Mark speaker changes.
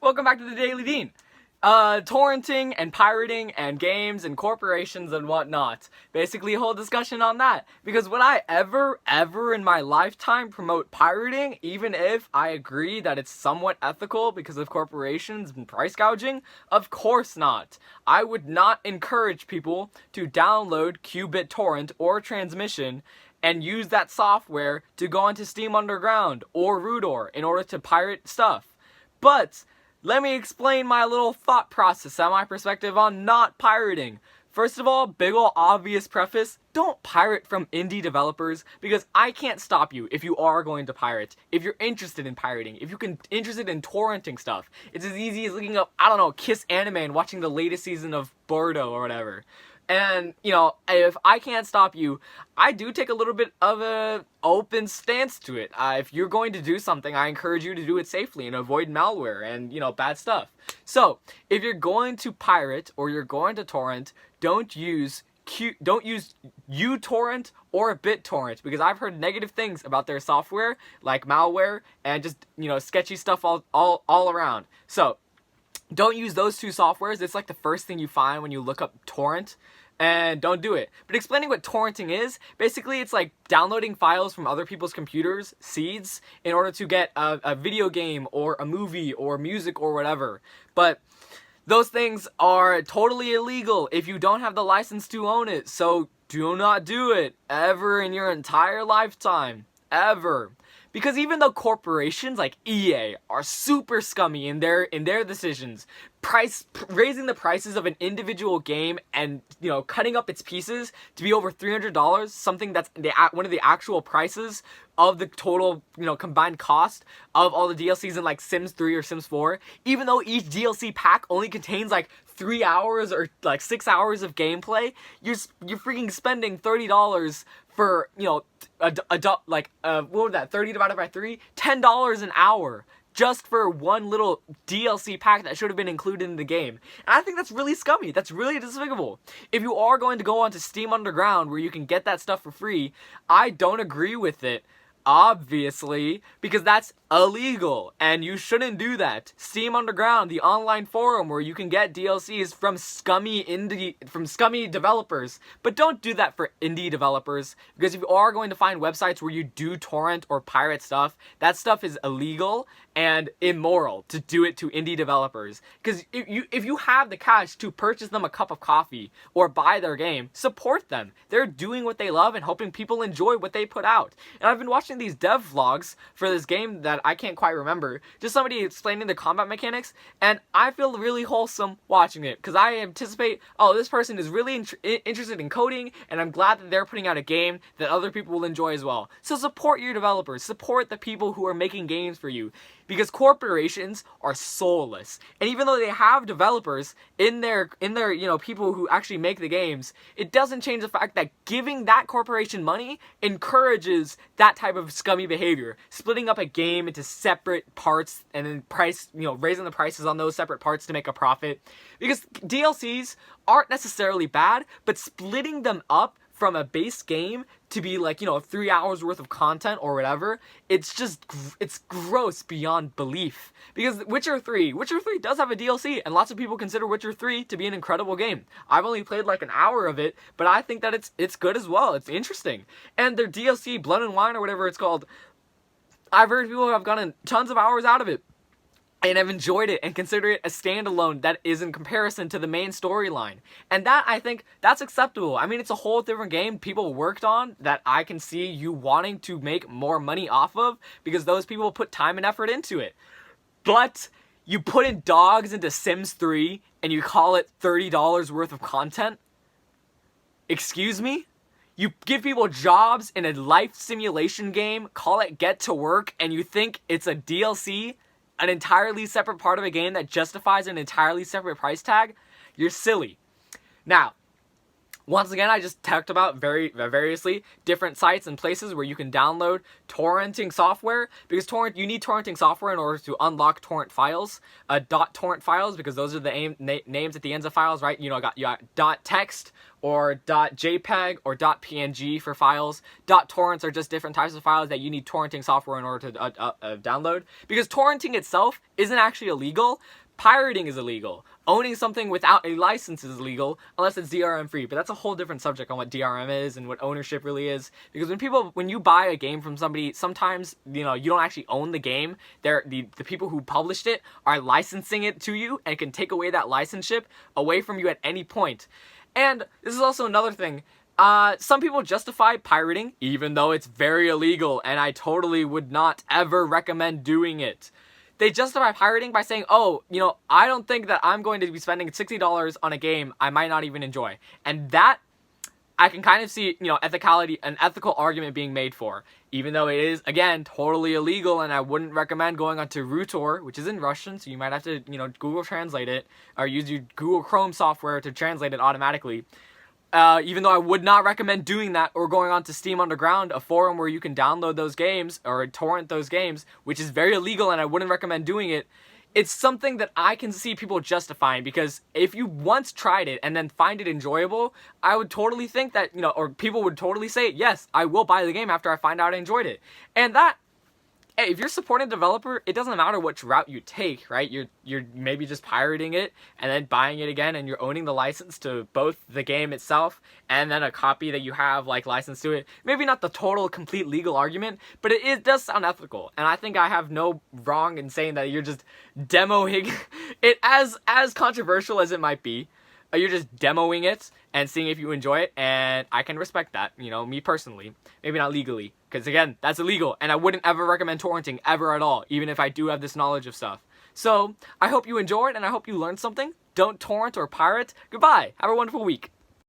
Speaker 1: welcome back to the Daily Dean. Torrenting and pirating and games and corporations and whatnot. Basically a whole discussion on that. Because would I ever in my lifetime promote pirating, even if I agree that it's somewhat ethical because of corporations and price gouging? Of course not. I would not encourage people to download qBitTorrent or Transmission and use that software to go onto Steam Underground or Rutor in order to pirate stuff. But let me explain my little thought process and my perspective on not pirating. First of all, big ol' obvious preface, don't pirate from indie developers because I can't stop you if you are going to pirate. If you're interested in pirating, if you're interested in torrenting stuff, it's as easy as looking up, I don't know, Kiss Anime and watching the latest season of Bordeaux or whatever. And, you know, if I can't stop you, I do take a little bit of an open stance to it. If you're going to do something, I encourage you to do it safely and avoid malware and, you know, bad stuff. So, if you're going to pirate or you're going to torrent, don't use uTorrent or BitTorrent, because I've heard negative things about their software, like malware and just, you know, sketchy stuff all around. So, don't use those two softwares. It's like the first thing you find when you look up torrent, and don't do it. But explaining what torrenting is, basically it's like downloading files from other people's computers, seeds, in order to get a video game or a movie or music or whatever. But those things are totally illegal if you don't have the license to own it. So do not do it ever in your entire lifetime. Ever. Because even though corporations like EA are super scummy in their decisions, raising the prices of an individual game and, you know, cutting up its pieces to be over $300, something that's one of the actual prices of the total, you know, combined cost of all the DLCs in like Sims 3 or Sims 4, even though each DLC pack only contains like 3 hours or like 6 hours of gameplay, you're freaking spending $30 for, you know, what was that, 30 divided by 3? $10 an hour just for one little DLC pack that should have been included in the game. And I think that's really scummy. That's really despicable. If you are going to go onto Steam Underground where you can get that stuff for free, I don't agree with it. Obviously, because that's illegal, and you shouldn't do that. Steam Underground, the online forum where you can get DLCs from scummy developers, but don't do that for indie developers, because if you are going to find websites where you do torrent or pirate stuff, that stuff is illegal and immoral to do it to indie developers. Because if you have the cash to purchase them a cup of coffee or buy their game, support them. They're doing what they love and hoping people enjoy what they put out. And I've been watching these dev vlogs for this game that I can't quite remember, just somebody explaining the combat mechanics, and I feel really wholesome watching it, because I anticipate, oh, this person is really interested in coding, and I'm glad that they're putting out a game that other people will enjoy as well. So support your developers, support the people who are making games for you, because corporations are soulless, and even though they have developers in their you know, people who actually make the games, it doesn't change the fact that giving that corporation money encourages that type of scummy behavior, splitting up a game into separate parts and then raising the prices on those separate parts to make a profit. Because DLCs aren't necessarily bad, but splitting them up from a base game to be like, you know, 3 hours worth of content or whatever, it's gross beyond belief. Because Witcher 3 does have a DLC, and lots of people consider Witcher 3 to be an incredible game. I've only played like an hour of it, but I think that it's good as well. It's interesting. And their DLC, Blood and Wine or whatever it's called, I've heard people have gotten tons of hours out of it and have enjoyed it and consider it a standalone that is in comparison to the main storyline. And that, I think, that's acceptable. I mean, it's a whole different game people worked on that I can see you wanting to make more money off of, because those people put time and effort into it. But you put in dogs into Sims 3 and you call it $30 worth of content? Excuse me? You give people jobs in a life simulation game, call it Get to Work, and you think it's a DLC? An entirely separate part of a game that justifies an entirely separate price tag? You're silly. Now, Once again, I just talked about variously different sites and places where you can download torrenting software, because you need torrenting software in order to unlock torrent files, .torrent files, because those are the names at the ends of files, right? You got .text or .jpeg or .png for files. .torrents are just different types of files that you need torrenting software in order to download, because torrenting itself isn't actually illegal. Pirating is illegal. Owning something without a license is illegal, unless it's DRM free. But that's a whole different subject on what DRM is and what ownership really is. Because when you buy a game from somebody, sometimes you don't actually own the game. The people who published it are licensing it to you and can take away that licenseship away from you at any point. And this is also another thing. Some people justify pirating, even though it's very illegal, and I totally would not ever recommend doing it. They justify pirating by saying, oh, I don't think that I'm going to be spending $60 on a game I might not even enjoy. And that, I can kind of see, an ethical argument being made for. Even though it is, again, totally illegal, and I wouldn't recommend going onto Rutor, which is in Russian, so you might have to, Google Translate it, or use your Google Chrome software to translate it automatically. Even though I would not recommend doing that, or going on to Steam Underground, a forum where you can download those games or torrent those games, which is very illegal and I wouldn't recommend doing it. It's something that I can see people justifying, because if you once tried it and then find it enjoyable, I would totally think that, or people would totally say, yes, I will buy the game after I find out I enjoyed it. And that, hey, if you're supporting a developer, it doesn't matter which route you take, right? You're maybe just pirating it and then buying it again, and you're owning the license to both the game itself and then a copy that you have licensed to it. Maybe not the total complete legal argument, but it does sound ethical, and I think I have no wrong in saying that you're just demoing it. As controversial as it might be, you're just demoing it and seeing if you enjoy it, and I can respect that, me personally. Maybe not legally, because again, that's illegal, and I wouldn't ever recommend torrenting ever at all, even if I do have this knowledge of stuff. So, I hope you enjoyed, and I hope you learned something. Don't torrent or pirate. Goodbye. Have a wonderful week.